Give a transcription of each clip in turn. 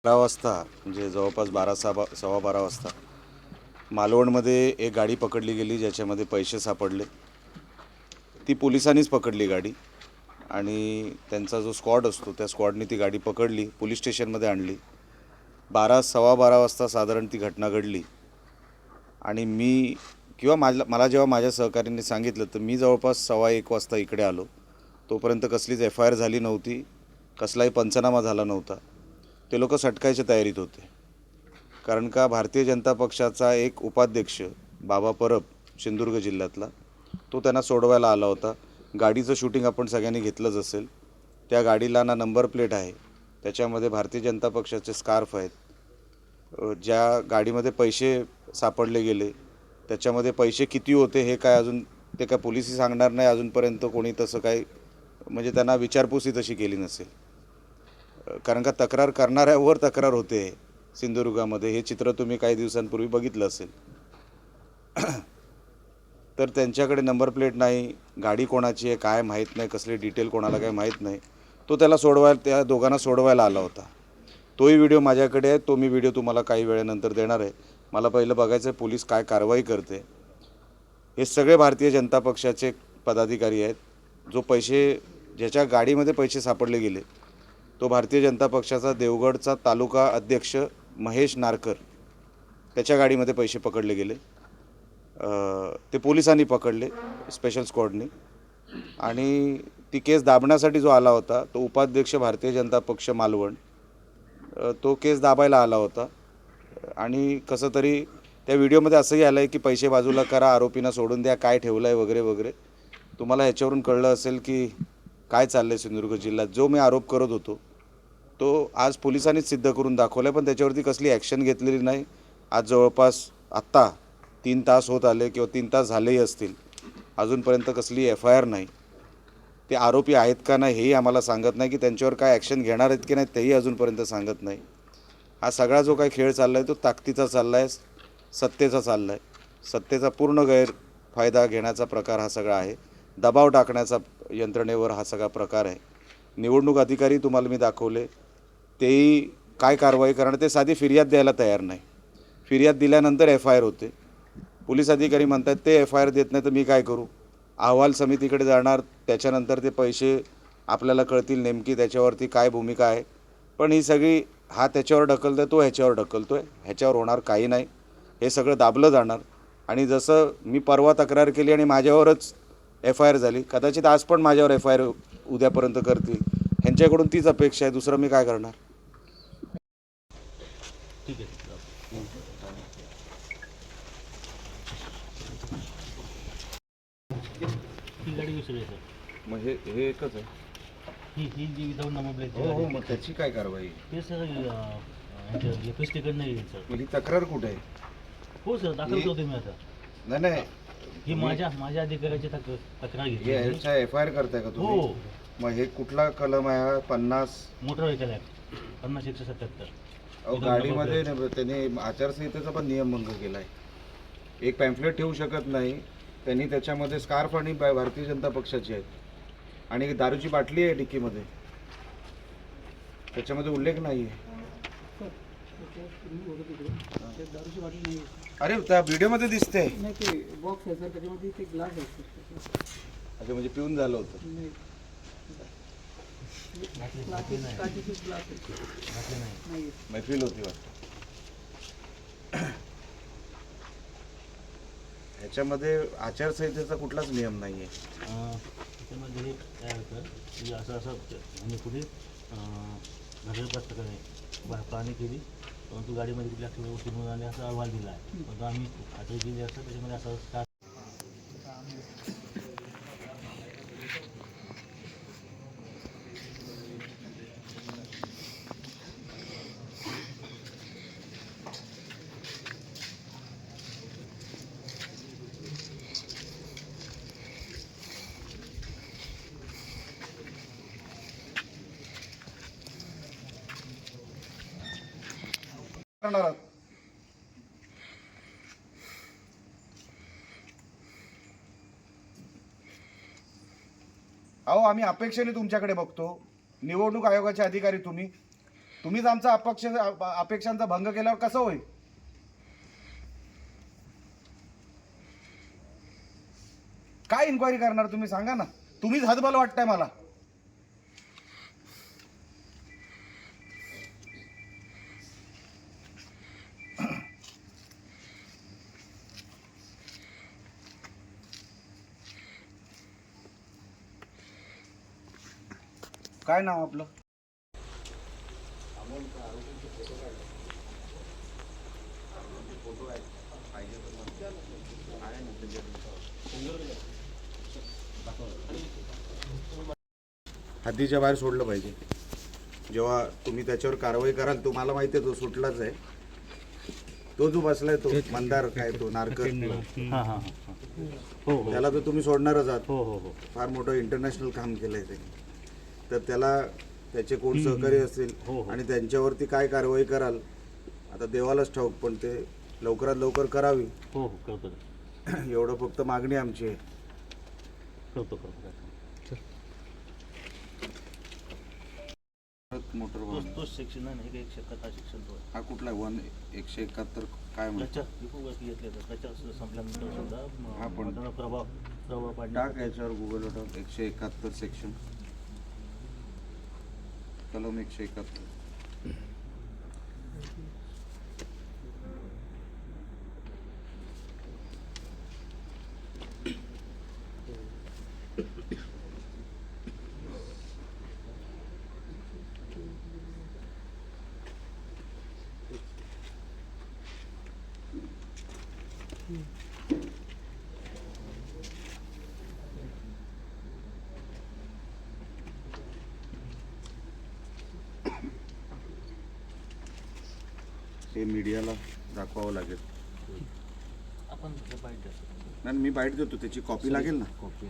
12 वाजता म्हणजे जवळपास 12 सव्वा 12 वाजता मालवणमध्ये एक गाडी पकडली गेली ज्याच्यामध्ये पैसे सापडले. ती पोलिसांनीच पकडली गाडी आणि त्यांचा जो स्क्वॉड असतो त्या स्क्वॉडने ती गाडी पकडली, पोलीस स्टेशनमध्ये आणली. सव्वा बारा वाजता साधारण ती घटना घडली आणि मला जेव्हा माझ्या सहकाऱ्यांनी सांगितलं तर मी जवळपास 1:15 वाजता इकडे आलो. तोपर्यंत कसलीच FIR झाली नव्हती, कसलाही पंचनामा झाला नव्हता. ते लोक सटकायच्या तयारीत होते. कारण का भारतीय जनता पक्षाचा एक उपाध्यक्ष बाबा परब सिंधुदुर्ग जिल्ह्यातला तो त्यांना सोडवायला आला होता. गाडीचं शूटिंग आपण सगळ्यांनी घेतलंच असेल. त्या गाडीला ना नंबर प्लेट आहे, त्याच्यामध्ये भारतीय जनता पक्षाचे स्कार्फ आहेत. ज्या गाडीमध्ये पैसे सापडले गेले त्याच्यामध्ये पैसे किती होते हे काय अजून ते काय पोलिसही सांगणार नाही. अजूनपर्यंत कोणी तसं काही म्हणजे त्यांना विचारपूसही तशी केली नसेल. कारण का तक्रार करणाऱ्यावर तक्रार होते सिंधुदुर्गामध्ये. हे चित्र तुम्ही काही दिवसांपूर्वी बघितलं असेल. तर त्यांच्याकडे नंबर प्लेट नाही, गाडी कोणाची आहे काय माहीत नाही, कसले डिटेल कोणाला काय माहीत नाही. तो त्या दोघांना सोडवायला आला होता. तोही व्हिडिओ माझ्याकडे आहे. तो व्हिडिओ तुम्हाला काही वेळेनंतर देणार आहे. मला पहिलं बघायचं आहे पोलीस काय कारवाई करते. हे सगळे भारतीय जनता पक्षाचे पदाधिकारी आहेत. ज्याच्या गाडीमध्ये पैसे सापडले गेले तो भारतीय जनता पक्षाचा देवगडचा तालुका अध्यक्ष महेश नारकर. त्याच्या गाडीमध्ये पैसे पकडले गेले. ते पोलिसांनी पकडले, स्पेशल स्क्वॉडनी. आणि ती केस दाबण्यासाठी जो आला होता तो उपाध्यक्ष भारतीय जनता पक्ष मालवण, तो केस दाबायला आला होता. आणि कसं तरी त्या व्हिडिओमध्ये असंही आलं आहे की पैसे बाजूला करा, आरोपींना सोडून द्या, काय ठेवलं आहे वगैरे वगैरे. तुम्हाला ह्याच्यावरून कळलं असेल की काय चाललं आहे सिंधुदुर्ग जिल्ह्यात. जो मी आरोप करत होतो तो आज पोलिसांनीच सिद्ध करून दाखवला आहे, पण त्याच्यावरती कसली ॲक्शन घेतलेली नाही. आज जवळपास आत्ता 3 तास होत आले किंवा 3 तास झालेही असतील, अजूनपर्यंत कसली FIR नाही. ते आरोपी आहेत का नाही हेही आम्हाला सांगत नाही, की त्यांच्यावर काय ॲक्शन घेणार आहेत की नाही तेही अजूनपर्यंत सांगत नाही. हा सगळा जो काही खेळ चालला आहे तो ताकदीचा चालला आहे, सत्तेचा चालला आहे. सत्तेचा पूर्ण गैरफायदा घेण्याचा प्रकार हा सगळा आहे. दबाव टाकण्याचा यंत्रणेवर हा सगळा प्रकार आहे. निवडणूक अधिकारी तुम्हाला मी दाखवले, तेही काय कारवाई करणार, ते साधी फिर्याद द्यायला तयार नाही. फिर्याद दिल्यानंतर FIR होते. पोलीस अधिकारी म्हणतात ते FIR देत नाही तर मी काय करू. अहवाल समितीकडे जाणार, त्याच्यानंतर ते पैसे आपल्याला कळतील नेमकी त्याच्यावरती काय भूमिका आहे. पण ही सगळी हा त्याच्यावर ढकलतो आहे, तो ह्याच्यावर ढकलतो आहे. ह्याच्यावर होणार काही नाही. हे सगळं दाबलं जाणार. आणि जसं मी परवा तक्रार केली आणि माझ्यावरच FIR झाली, कदाचित आज पण माझ्यावर FIR उद्यापर्यंत करतील. ह्यांच्याकडून तीच अपेक्षा आहे, दुसरं मी काय करणार. ठीक आहे. ही गाडी विसरली सर. मग हे एकच आहे. ही जी विदाऊट नंबर प्लेट हो, मग त्याची काय कारवाई. ते सर FS तिकड नाही येईल सर. मग ही तक्रार कुठे आहे. हो सर, दाखल करतो मी आता. नाही ही माझ्या अधिकाऱ्याची तक्रार घेतली. याच्या FIR करताय का तुम्ही. हो. मग हे कुठला कलम आहे. 50 मोटर व्हेकल ॲक्ट 50/177. गाडीमध्ये त्यांनी आचारसंहितेचा पण नियमभंग केला आहे. एक पॅम्फलेट ठेवू शकत नाही त्यांनी. त्याच्यामध्ये स्कार्फ आणि भारतीय जनता पक्षाची आहेत आणि दारूची बाटली आहे डिक्कीमध्ये, त्याच्यामध्ये उल्लेख नाही आहे. अरे त्या व्हिडिओमध्ये दिसते. अच्छा, म्हणजे पिऊन झालं होतं. मैफिल होती वाटतं. ह्याच्यामध्ये आचारसंहितेचा कुठलाच नियम नाही आहे. त्याच्यामध्ये काय होतं की असं म्हणजे कुठे नगरपास्त नाही पाहणी केली, परंतु गाडीमध्ये कुठल्या गोष्टी मिळाल्या असा अहवाल दिला आहे. परंतु आम्ही खात्री केली असतं त्याच्यामध्ये असं करणार आहात. अहो, आम्ही अपेक्षेने तुमच्याकडे बघतो. निवडणूक आयोगाचे अधिकारी तुम्ही. तुम्हीच आमचा अपेक्षांचा भंग केल्यावर कसं होईल? काय इन्क्वायरी करणार तुम्ही सांगा ना. तुम्हीच हतबल वाटतंय मला. काय नाव आपलं? हद्दीच्या बाहेर सोडलं पाहिजे. जेव्हा तुम्ही त्याच्यावर कारवाई कराल, तुम्हाला माहिती आहे तो सुटलाच आहे. तो जो बसलाय तो मंदार काय तो नारकर, हां हां हां हो हो त्याला तर तुम्ही सोडणारच आहात. हो हो हो फार मोठं इंटरनॅशनल काम केलंय ते. तर त्याला त्याचे कोण सहकारी असतील हो, हो. आणि त्यांच्यावरती काय कारवाई कराल आता देवालाच ठाऊक, पण ते लवकरात लवकर करावी हो हो करतो एवढं फक्त मागणी आमची आहे. करतो मोटर तोच सेक्शन आहे ना, 171 सेक्शन तो आहे. हा कुठला 171 काय म्हणतो? त्याच्या घेतले तर त्याच्या संपल्यानंतर सुद्धा हा, पण- त्याला प्रभाव टाक पाडण्यासाठी याच्यावर गुगलवर टाक 171 सेक्शन, कलम 171. ते मीडियाला दाखवावं लागेल. आपण बाईट द्यायचं. नाही, मी बाईट देतो, त्याची कॉपी लागेल ना. कॉपी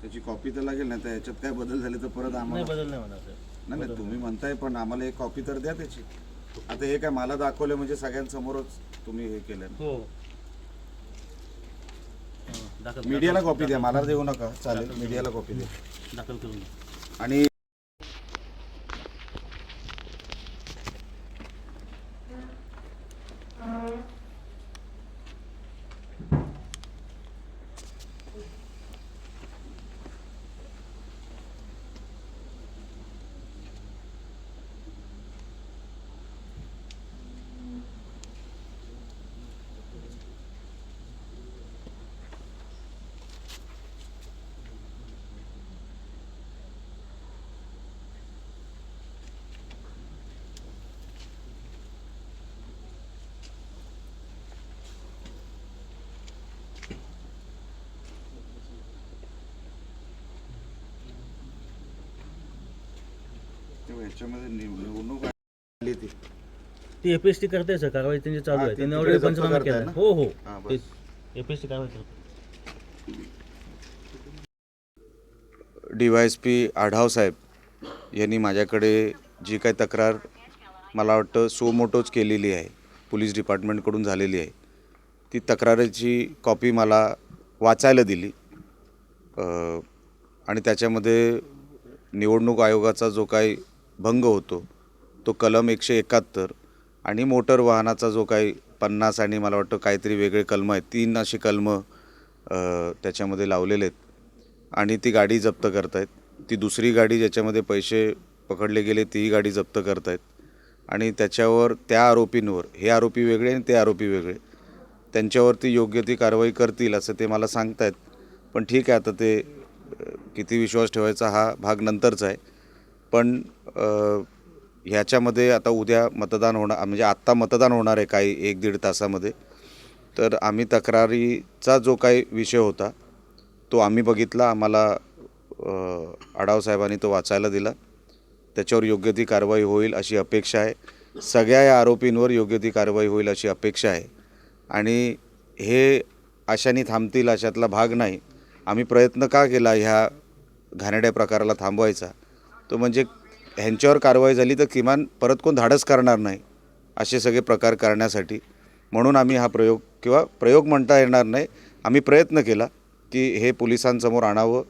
त्याची कॉपी तर लागेल ना. तर याच्यात काय बदल झाले तर परत नाही आम्हाला बदल नाही म्हणा सर. नाही नाही, तुम्ही म्हणताय पण आम्हाला एक कॉपी तर द्या त्याची. आता हे काय मला दाखवलं म्हणजे सगळ्यांसमोरच तुम्ही हे केलं ना. हो दाखल मीडियाला कॉपी द्या, मला देऊ नका. चालेल, मीडियाला कॉपी द्या. दाखल करून आणि याच्यामध्ये निवडणूक आली ती. ती एपीएसटी करते सर, कारवाई त्यांची चालू हा, आहे. ती त्यांनी तिकडे ऑलरेडी जप्त पंचनामा करताय केला ना? हो हो हा, ते बस. एपीएसटी कारवाई करतो. DYSP आढाव साहेब यांनी माझ्याकडे जी काही तक्रार मला वाटतं सो मोटोच केलेली आहे, पोलीस डिपार्टमेंटकडून झालेली आहे, ती तक्रारीची कॉपी मला वाचायला दिली. आणि त्याच्यामध्ये निवडणूक आयोगाचा जो काही भंग होतो तो कलम 171 आणि मोटर वाहनाचा जो काही 50 आणि मला वाटतं काहीतरी वेगळे कलम आहेत, 3 अशी कलमं त्याच्यामध्ये लावलेले आहेत. आणि ती गाडी जप्त करतायत. ती दुसरी गाडी ज्याच्यामध्ये पैसे पकडले गेले तीही गाडी जप्त करतायत. आणि त्याच्यावर त्या आरोपींवर, हे आरोपी वेगळे आणि ते आरोपी वेगळे, त्यांच्यावरती योग्य ती कारवाई करतील असं ते मला सांगतायत. पण ठीक आहे, आता ते किती विश्वास ठेवायचा हा भाग नंतरचा आहे. पण ह्याच्यामध्ये आता उद्या मतदान होणार, म्हणजे आत्ता मतदान होणार आहे काही 1-1.5 तासामध्ये. तर आम्ही तक्रारीचा जो काही विषय होता तो आम्ही बघितला, आम्हाला आढाव साहेबांनी तो वाचायला दिला. त्याच्यावर योग्य ती कारवाई होईल अशी अपेक्षा आहे. सगळ्या या आरोपींवर योग्य ती कारवाई होईल अशी अपेक्षा आहे. आणि हे अशाने थांबतील अशातला भाग नाही. आम्ही प्रयत्न का केला ह्या घाणेरड्या प्रकाराला थांबवायचा, तो म्हणजे ह्यांच्यावर कारवाई झाली तर किमान परत कोण धाडस करणार नाही असे सगळे प्रकार करण्यासाठी. म्हणून आम्ही हा प्रयोग, किंवा प्रयोग म्हणता येणार नाही, आम्ही प्रयत्न केला की हे पोलिसांसमोर आणावं.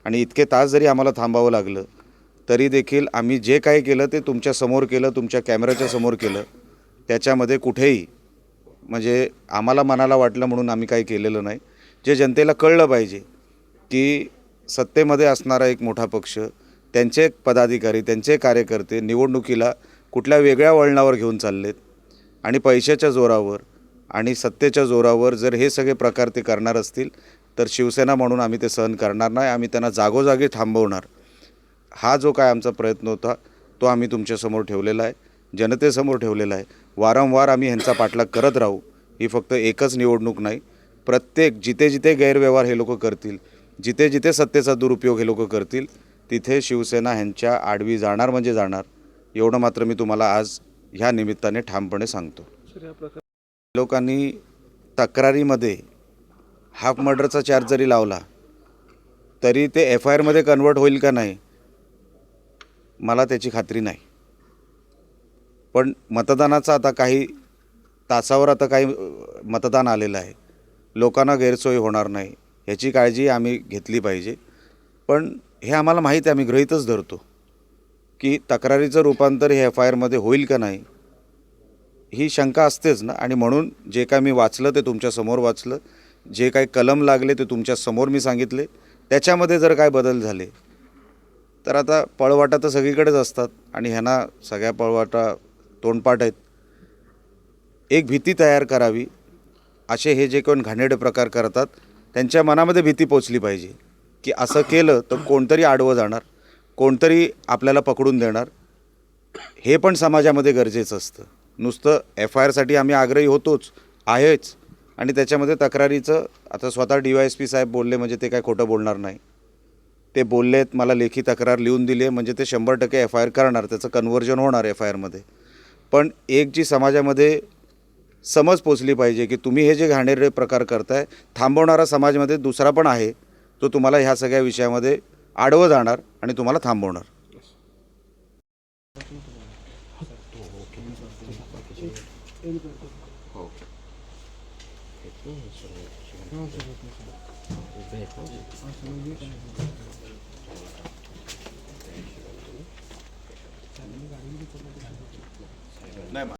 आणि इतके तास जरी आम्हाला थांबावं लागलं तरी देखील आम्ही जे काही केलं ते तुमच्या समोर केलं, तुमच्या कॅमेऱ्याच्या समोर केलं. त्याच्यामध्ये कुठेही म्हणजे आम्हाला मनाला वाटलं म्हणून आम्ही काही केलेलं नाही. जे जनतेला कळलं पाहिजे की सत्तेमध्ये असणारा एक मोठा पक्ष, त्यांचे पदाधिकारी, त्यांचे कार्यकर्ते निवडणुकीला कुठल्या वेगळ्या वळणावर घेऊन चाललेत आणि पैशाच्या जोरावर आणि सत्तेच्या जोरावर जर हे सगळे प्रकार ते करणार असतील तर शिवसेना म्हणून आम्ही ते सहन करणार नाही. आम्ही त्यांना जागोजागी थांबवणार. हा जो काय आमचा प्रयत्न होता तो आम्ही तुमच्यासमोर ठेवलेला आहे, जनतेसमोर ठेवलेला आहे. वारंवार आम्ही ह्यांचा पाठलाग करत राहू. ही फक्त एकच निवडणूक नाही, प्रत्येक जिथे जिथे गैरव्यवहार हे लोक करतील, जिथे जिथे सत्तेचा दुरुपयोग हे लोक करतील, तिथे शिवसेना ह्यांच्या आडवी जाणार म्हणजे जाणार. एवढं मात्र मी तुम्हाला आज ह्या निमित्ताने ठामपणे सांगतो. लोकांनी तक्रारीमध्ये हाफ मर्डरचा चार्ज जरी लावला तरी ते FIRमध्ये कन्वर्ट होईल का नाही मला त्याची खात्री नाही. पण मतदानाचा आता काही तासावर आता काही मतदान आलेलं आहे, लोकांना गैरसोय होणार नाही ह्याची काळजी आम्ही घेतली पाहिजे. पण हे आम्हाला माहीत आहे, आम्ही गृहीतच धरतो की तक्रारीचं रूपांतर हे FIRमध्ये होईल का नाही ही शंका असतेच ना. आणि म्हणून जे काय मी वाचलं ते तुमच्यासमोर वाचलं, जे काही कलम लागले ते तुमच्यासमोर मी सांगितले. त्याच्यामध्ये जर काय बदल झाले तर आता पळवाटा तर सगळीकडेच असतात आणि ह्यांना सगळ्या पळवाटा तोंडपाठ आहेत. एक भीती तयार करावी, असे हे जे कोण घाणेरडे प्रकार करतात त्यांच्या मनामध्ये भीती पोचली पाहिजे की असं केलं तर कोणतरी आडवं जाणार, कोणतरी आपल्याला पकडून देणार. हे पण समाजामध्ये गरजेचं असतं. नुसतं FIRसाठी आम्ही आग्रही होतोच आहेच आणि त्याच्यामध्ये तक्रारीचं आता स्वतः DYSP साहेब बोलले म्हणजे ते काय खोटं बोलणार नाही. ते बोललेत, मला लेखी तक्रार लिहून दिली आहे म्हणजे ते 100% FIR करणार, त्याचं कन्व्हर्जन होणार FIRमध्ये. पण एक जी समाजामध्ये समज पोचली पाहिजे की तुम्ही हे जे घाणेरडे प्रकार करताय, थांबवणारा समाजामध्ये दुसरा पण आहे जो तुम्हाला ह्या सगळ्या विषयामध्ये आडवं जाणार आणि तुम्हाला थांबवणार.